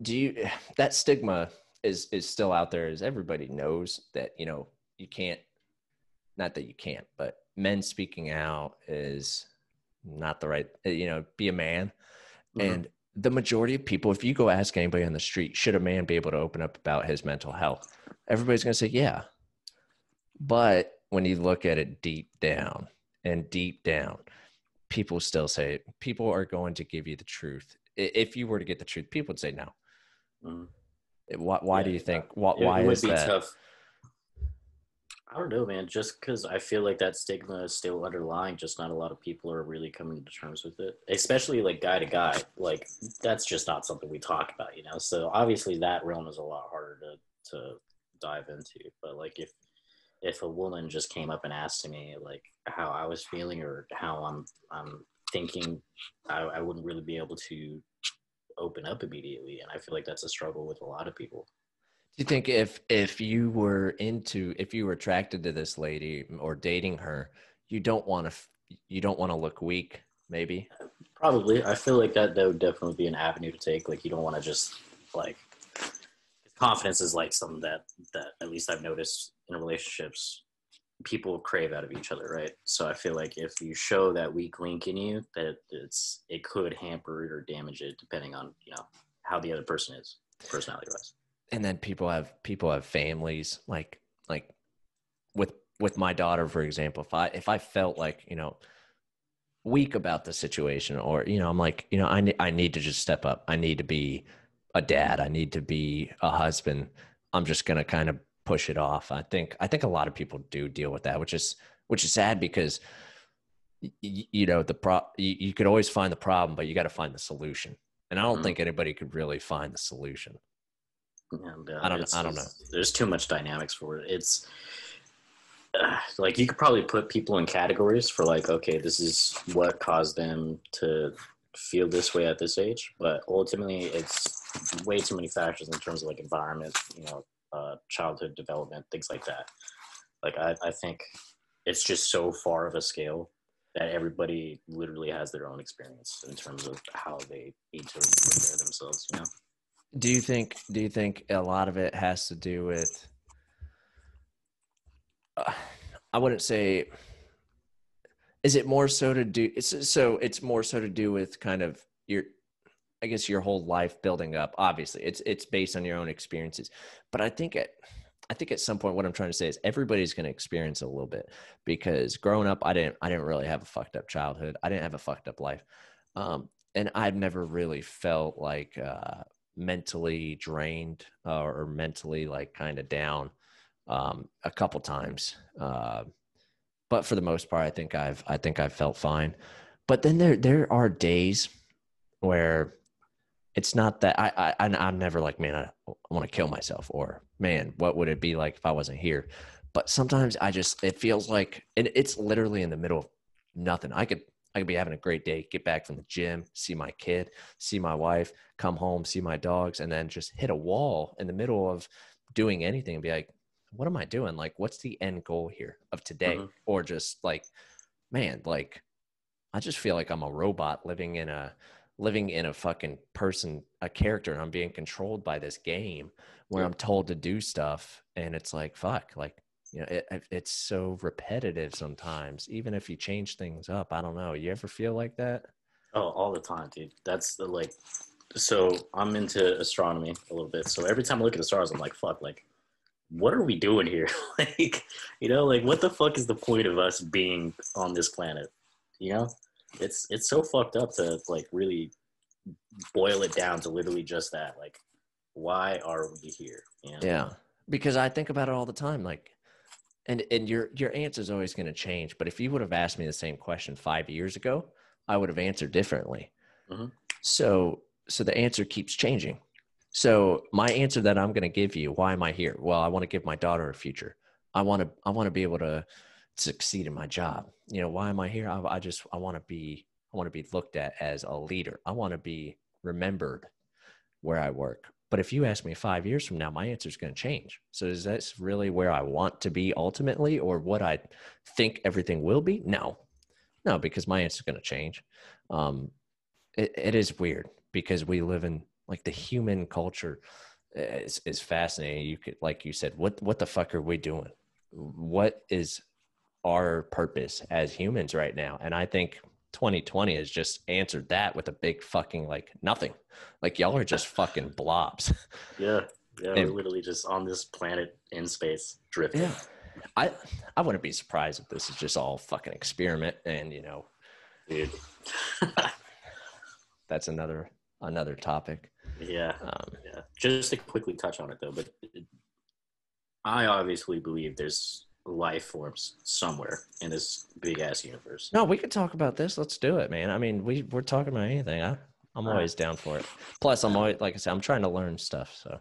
do you, that stigma is still out there, as everybody knows that, you can't, not that you can't, but men speaking out is not the right, be a man. Hmm. And the majority of people, if you go ask anybody on the street, should a man be able to open up about his mental health? Everybody's going to say, yeah. But when you look at it deep down, people still say, people are going to give you the truth. If you were to get the truth, people would say no. Hmm. Why Yeah, do you think, why it would is be that? tough. I don't know, man. Just because I feel like that stigma is still underlying, just not a lot of people are really coming to terms with it, especially like guy to guy. Like that's just not something we talk about, you know. So obviously that realm is a lot harder to dive into. But like if a woman just came up and asked me like how I was feeling or how I'm thinking, I wouldn't really be able to open up immediately, and I feel like that's a struggle with a lot of people. Do you think if you were attracted to this lady or dating her, you don't want you don't want to look weak, maybe? Probably, I feel like that would definitely be an avenue to take. Like you don't want to just like confidence is like something that at least I've noticed in relationships people crave out of each other, right? So I feel like if you show that weak link in you, that it could hamper it or damage it depending on how the other person is personality wise. And then people have families, like with my daughter, for example. If I felt like, weak about the situation, or, I'm like, I need to just step up. I need to be a dad. I need to be a husband. I'm just going to kind of push it off. I think a lot of people do deal with that, which is sad, because you could always find the problem, but you got to find the solution. And I don't Mm-hmm. think anybody could really find the solution. And I don't know. there's too much dynamics for it. It's like you could probably put people in categories for like, okay, this is what caused them to feel this way at this age, but ultimately it's way too many factors in terms of like environment, childhood development, things like that. Like I think it's just so far of a scale that everybody literally has their own experience in terms of how they need to prepare themselves, you know. Do you think a lot of it has to do with, uh, I wouldn't say, is it more so to do it's more so to do with kind of your, I guess, your whole life building up. Obviously it's based on your own experiences, but I think at some point, what I'm trying to say is everybody's going to experience it a little bit, because growing up, I didn't really have a fucked up childhood. I didn't have a fucked up life. And I've never really felt like, mentally drained, or mentally like kind of down, a couple times. But for the most part, I think I've felt fine. But then there are days where it's not that I'm never like, man, I want to kill myself, or man, what would it be like if I wasn't here? But sometimes it feels like, and it's literally in the middle of nothing. I could be having a great day, get back from the gym, see my kid, see my wife, come home, see my dogs, and then just hit a wall in the middle of doing anything and be like, what am I doing? Like, what's the end goal here of today? Mm-hmm. Or just like, man, like, I just feel like I'm a robot living in a fucking person, a character, and I'm being controlled by this game where Yeah. I'm told to do stuff, and it's like, fuck, like, it's so repetitive sometimes. Even if you change things up, I don't know. You ever feel like that? Oh, all the time, dude. That's the like. So I'm into astronomy a little bit. So every time I look at the stars, I'm like, fuck, like, what are we doing here? Like, like what the fuck is the point of us being on this planet? You know, it's so fucked up to like really boil it down to literally just that. Like, why are we here? You know? Yeah, because I think about it all the time. Like, and your answer is always going to change. But if you would have asked me the same question 5 years ago, I would have answered differently. Mm-hmm. So the answer keeps changing. So my answer that I'm going to give you, why am I here? Well, I want to give my daughter a future. I want to be able to succeed in my job. Why am I here? I want to be looked at as a leader. I want to be remembered where I work. But if you ask me 5 years from now, my answer is going to change. So is this really where I want to be ultimately, or what I think everything will be? No, no, because my answer is going to change. Um, it is weird because we live in like the human culture is fascinating. You could, like you said, what the fuck are we doing? What is our purpose as humans right now? And I think 2020 has just answered that with a big fucking like nothing. Like y'all are just fucking blobs. Yeah, yeah, we're And literally just on this planet in space drifting. yeah, I I wouldn't be surprised if this is just all fucking experiment. And Dude. that's another topic. Yeah, Um, yeah. Just to quickly touch on it though, but I obviously believe there's life forms somewhere in this big ass universe. no, we could talk about this. Let's do it, man. I mean, we're talking about anything. I'm All right, always down for it. Plus, I'm yeah, always, like I said, I'm trying to learn stuff. So